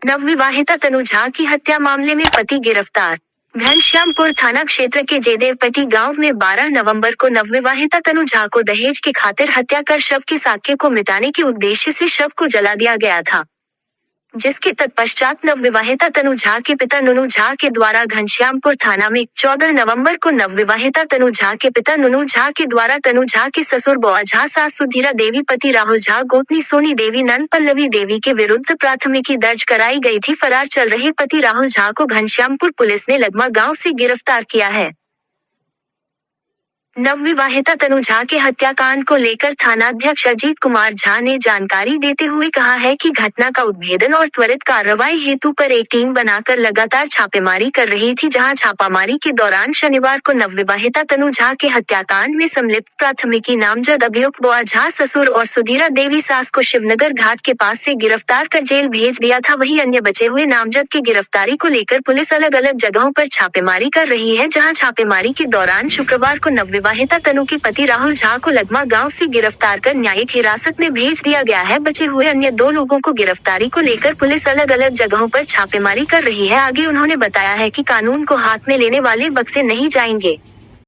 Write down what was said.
नवविवाहिता तनु झा की हत्या मामले में पति गिरफ्तार। घनश्यामपुर थाना क्षेत्र के जयदेवपट्टी गांव में 12 नवंबर को नवविवाहिता तनु झा को दहेज की खातिर हत्या कर शव के साक्ष्य को मिटाने के उद्देश्य से शव को जला दिया गया था, जिसके तत्पश्चात नवविवाहिता तनु झा के पिता नुनू झा के द्वारा घनश्यामपुर थाना में 14 नवंबर को नवविवाहिता तनु झा के पिता नुनू झा के द्वारा तनु झा के ससुर बुआ झा, सास सुधीरा देवी, पति राहुल झा, गोतनी सोनी देवी, नंद पल्लवी देवी के विरुद्ध प्राथमिकी दर्ज कराई गई थी। फरार चल रहे पति राहुल झा को घनश्यामपुर पुलिस ने लगमा गाँव से गिरफ्तार किया है। नवविवाहिता तनु झा के हत्याकांड को लेकर थानाध्यक्ष अजीत कुमार झा ने जानकारी देते हुए कहा है कि घटना का उद्भेदन और त्वरित कार्रवाई हेतु पर एक टीम बनाकर लगातार छापेमारी कर रही थी, जहां छापामारी के दौरान शनिवार को नवविवाहिता तनु झा के हत्याकांड में सम्मिलित प्राथमिकी नामजद अभियुक्त बुआ झा ससुर और सुधीरा देवी सास को शिवनगर घाट के पास से गिरफ्तार कर जेल भेज दिया था। वहीं अन्य बचे हुए नामजद की गिरफ्तारी को लेकर पुलिस अलग अलग जगहों पर छापेमारी कर रही है, जहाँ छापेमारी के दौरान शुक्रवार को नवविवाहिता तनु के पति राहुल झा को लगमा गांव से गिरफ्तार कर न्यायिक हिरासत में भेज दिया गया है। बचे हुए अन्य 2 लोगों को गिरफ्तारी को लेकर पुलिस अलग अलग जगहों पर छापेमारी कर रही है। आगे उन्होंने बताया है कि कानून को हाथ में लेने वाले बख्शे नहीं जाएंगे।